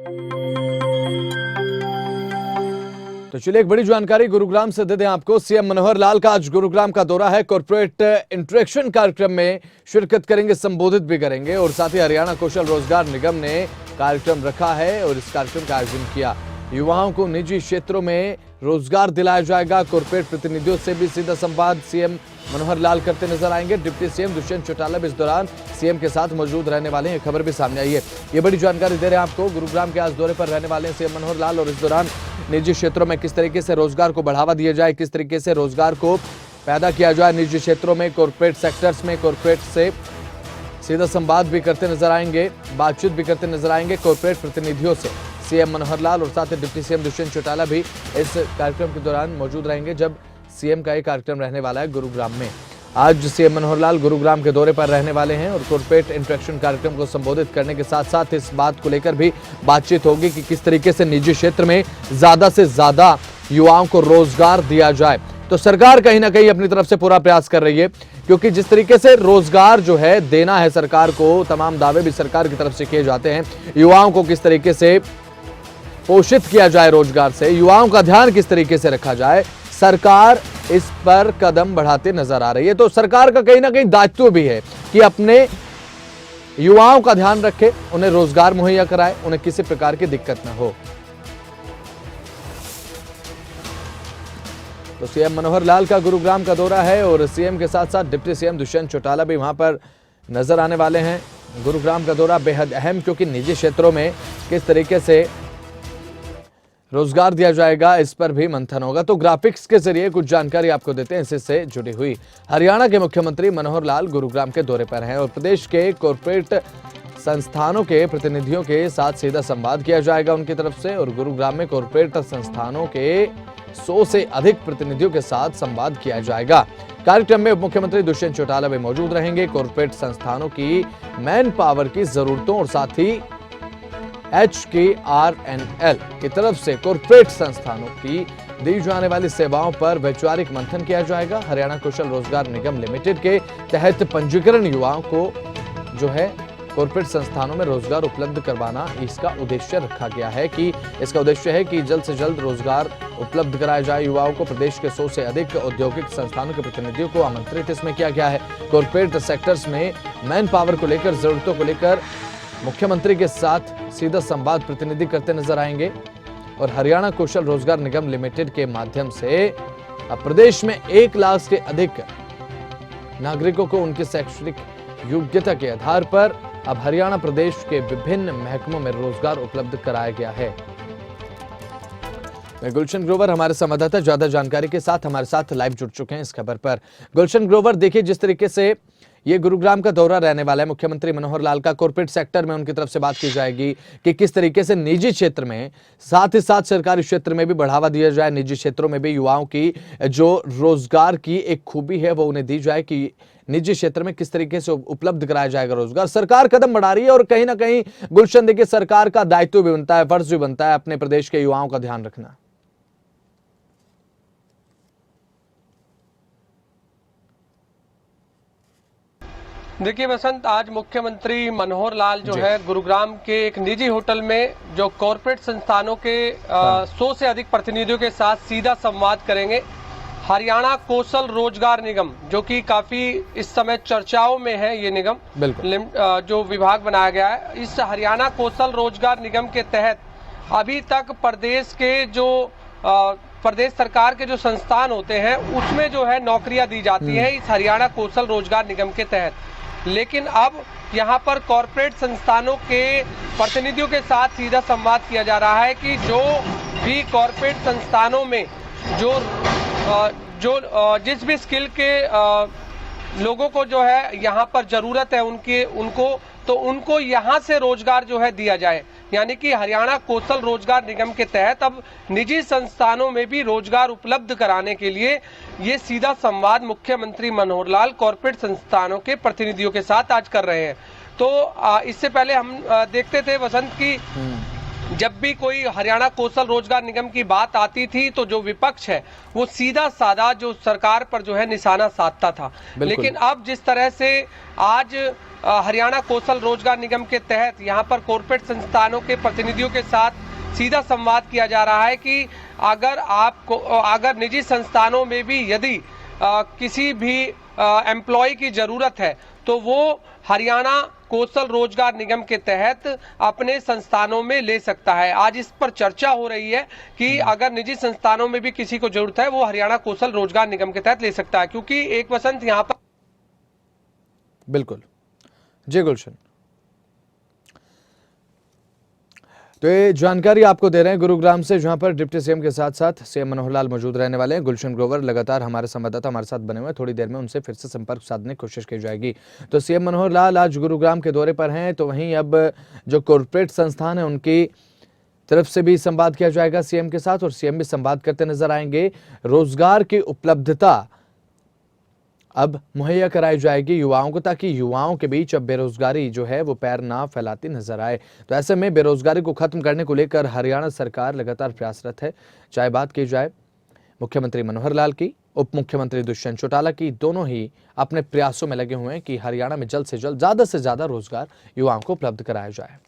तो चलिए एक बड़ी जानकारी गुरुग्राम से दे दें आपको। सीएम मनोहर लाल का आज गुरुग्राम का दौरा है। कॉर्पोरेट इंटरेक्शन कार्यक्रम में शिरकत करेंगे, संबोधित भी करेंगे और साथ ही हरियाणा कौशल रोजगार निगम ने कार्यक्रम रखा है और इस कार्यक्रम का आयोजन किया। युवाओं को निजी क्षेत्रों में रोजगार दिलाया जाएगा। कॉर्पोरेट प्रतिनिधियों से भी सीधा संवाद सीएम मनोहर लाल करते नजर आएंगे। डिप्टी सीएम दुष्यंत चौटाला भी इस दौरान सीएम के साथ मौजूद रहने वाले हैं। खबर भी सामने आई है। ये बड़ी जानकारी दे रहे हैं आपको। गुरुग्राम के आज दौरे पर रहने वाले हैं सीएम मनोहर लाल और इस दौरान निजी क्षेत्रों में किस तरीके से रोजगार को बढ़ावा दिया जाए, किस तरीके से रोजगार को पैदा किया जाए निजी क्षेत्रों में, कॉर्पोरेट सेक्टर्स में, कॉर्पोरेट से सीधा संवाद भी करते नजर आएंगे, बातचीत भी करते नजर आएंगे कॉर्पोरेट प्रतिनिधियों से सीएम मनोहर लाल और साथ ही डिप्टी सीएम दुष्यंत चौटाला भी इस कार्यक्रम के दौरान मौजूद रहेंगे जब सीएम का ये कार्यक्रम रहने वाला है गुरुग्राम में। आज सीएम मनोहर लाल गुरुग्राम के दौरे पर रहने वाले हैं और कॉर्पोरेट इंटरेक्शन कार्यक्रम को संबोधित करने के साथ साथ इस बात को लेकर भी बातचीत होगी कि किस तरीके से निजी क्षेत्र में ज्यादा से ज्यादा युवाओं को रोजगार दिया जाए। तो सरकार कहीं ना कहीं अपनी तरफ से पूरा प्रयास कर रही है, क्योंकि जिस तरीके से रोजगार जो है देना है सरकार को, तमाम दावे भी सरकार की तरफ से किए जाते हैं। युवाओं को किस तरीके से पोषित किया जाए रोजगार से, युवाओं का ध्यान किस तरीके से रखा जाए, सरकार इस पर कदम बढ़ाते नजर आ रही है। तो सरकार का कहीं ना कहीं दायित्व भी है कि अपने युवाओं का ध्यान रखे, उन्हें रोजगार मुहैया कराए, उन्हें किसी प्रकार की दिक्कत न हो। तो सीएम मनोहर लाल का गुरुग्राम का दौरा है और सीएम के साथ साथ डिप्टी सीएम दुष्यंत चौटाला भी वहां पर नजर आने वाले हैं। गुरुग्राम का दौरा बेहद अहम, क्योंकि निजी क्षेत्रों में किस तरीके से रोजगार दिया जाएगा इस पर भी मंथन होगा। तो ग्राफिक्स के जरिए कुछ जानकारी आपको देते हैं इससे जुड़ी हुई। हरियाणा के मुख्यमंत्री मनोहर लाल गुरुग्राम के दौरे पर हैं और प्रदेश के कॉर्पोरेट संस्थानों के प्रतिनिधियों के साथ सीधा संवाद किया जाएगा उनकी तरफ से। और गुरुग्राम में कॉर्पोरेट संस्थानों के 100 से अधिक प्रतिनिधियों के साथ संवाद किया जाएगा। कार्यक्रम में उप मुख्यमंत्री दुष्यंत चौटाला भी मौजूद रहेंगे। कॉर्पोरेट संस्थानों की मैन पावर की जरूरतों और साथ ही HKRNL की तरफ से कॉर्पोरेट संस्थानों की दी जाने वाली सेवाओं पर वैचारिक मंथन किया जाएगा। हरियाणा कौशल रोजगार निगम लिमिटेड के तहत पंजीकरण युवाओं को जो है कॉर्पोरेट संस्थानों में रोजगार उपलब्ध करवाना इसका उद्देश्य रखा गया है कि इसका उद्देश्य है कि जल्द से जल्द रोजगार उपलब्ध कराया जाए युवाओं को। प्रदेश के 100 से अधिक औद्योगिक संस्थानों के प्रतिनिधियों को आमंत्रित इसमें किया गया है। कॉर्पोरेट सेक्टर्स में मैन पावर को लेकर, जरूरतों को लेकर मुख्यमंत्री के साथ सीधा संवाद प्रतिनिधि करते नजर आएंगे। और हरियाणा कौशल रोजगार निगम लिमिटेड के माध्यम से अब प्रदेश में 1 लाख से अधिक नागरिकों को उनकी शैक्षणिक योग्यता के आधार पर अब हरियाणा प्रदेश के विभिन्न महकमों में रोजगार उपलब्ध कराया गया है। गुलशन ग्रोवर हमारे संवाददाता ज्यादा जानकारी के साथ हमारे साथ लाइव जुड़ चुके हैं इस खबर पर। गुलशन ग्रोवर, देखिए जिस तरीके से ये गुरुग्राम का दौरा रहने वाला है मुख्यमंत्री मनोहर लाल का, कॉर्पोरेट सेक्टर में उनकी तरफ से बात की जाएगी कि किस तरीके से निजी क्षेत्र में साथ ही साथ सरकारी क्षेत्र में भी बढ़ावा दिया जाए, निजी क्षेत्रों में भी युवाओं की जो रोजगार की एक खूबी है वो उन्हें दी जाए कि निजी क्षेत्र में किस तरीके से उपलब्ध कराया जाएगा रोजगार। सरकार कदम बढ़ा रही है और कहीं ना कहीं गुलशन, देखिए सरकार का दायित्व भी बनता है, फर्ज भी बनता है अपने प्रदेश के युवाओं का ध्यान रखना। देखिए वसंत, आज मुख्यमंत्री मनोहर लाल जो है गुरुग्राम के एक निजी होटल में जो कॉर्पोरेट संस्थानों के 100 से अधिक प्रतिनिधियों के साथ सीधा संवाद करेंगे। हरियाणा कौशल रोजगार निगम जो कि काफी इस समय चर्चाओं में है, ये निगम जो विभाग बनाया गया है, इस हरियाणा कौशल रोजगार निगम के तहत अभी तक प्रदेश के जो प्रदेश सरकार के जो संस्थान होते हैं उसमें जो है नौकरियां दी जाती हैं इस हरियाणा कौशल रोजगार निगम के तहत। लेकिन अब यहाँ पर कॉर्पोरेट संस्थानों के प्रतिनिधियों के साथ सीधा संवाद किया जा रहा है कि जो भी कॉर्पोरेट संस्थानों में जिस भी स्किल के लोगों को जो है यहाँ पर जरूरत है उनको यहाँ से रोजगार जो है दिया जाए। यानी कि हरियाणा कौशल रोजगार निगम के तहत अब निजी संस्थानों में भी रोजगार उपलब्ध कराने के लिए ये सीधा संवाद मुख्यमंत्री मनोहर लाल कॉर्पोरेट संस्थानों के प्रतिनिधियों के साथ आज कर रहे हैं। तो इससे पहले हम देखते थे वसंत की जब भी कोई हरियाणा कौशल रोजगार निगम की बात आती थी तो जो विपक्ष है वो सीधा साधा जो सरकार पर जो है निशाना साधता था। लेकिन अब जिस तरह से आज हरियाणा कौशल रोजगार निगम के तहत यहाँ पर कॉर्पोरेट संस्थानों के प्रतिनिधियों के साथ सीधा संवाद किया जा रहा है कि अगर निजी संस्थानों में भी यदि किसी भी एम्प्लॉय की जरूरत है तो वो हरियाणा कौशल रोजगार निगम के तहत अपने संस्थानों में ले सकता है। आज इस पर चर्चा हो रही है कि अगर निजी संस्थानों में भी किसी को जरूरत है वो हरियाणा कौशल रोजगार निगम के तहत ले सकता है, क्योंकि एक वसंत यहाँ पर। बिल्कुल जी गुलशन, तो ये जानकारी आपको दे रहे हैं गुरुग्राम से, जहां पर डिप्टी सीएम के साथ साथ सीएम मनोहर लाल मौजूद रहने वाले हैं। गुलशन ग्रोवर लगातार हमारे संवाददाता हमारे साथ बने हुए हैं, थोड़ी देर में उनसे फिर से संपर्क साधने की कोशिश की जाएगी। तो सीएम मनोहर लाल आज गुरुग्राम के दौरे पर हैं, तो वहीं अब जो कॉर्पोरेट संस्थान है उनकी तरफ से भी संवाद किया जाएगा सीएम के साथ, और सीएम भी संवाद करते नजर आएंगे। रोजगार की उपलब्धता अब मुहैया कराई जाएगी युवाओं को, ताकि युवाओं के बीच अब बेरोजगारी जो है वो पैर ना फैलाती नजर आए। तो ऐसे में बेरोजगारी को खत्म करने को लेकर हरियाणा सरकार लगातार प्रयासरत है। चाहे बात की जाए मुख्यमंत्री मनोहर लाल की, उप मुख्यमंत्री दुष्यंत चौटाला की, दोनों ही अपने प्रयासों में लगे हुए हैं कि हरियाणा में जल्द से जल्द ज्यादा रोजगार युवाओं को उपलब्ध कराया जाए।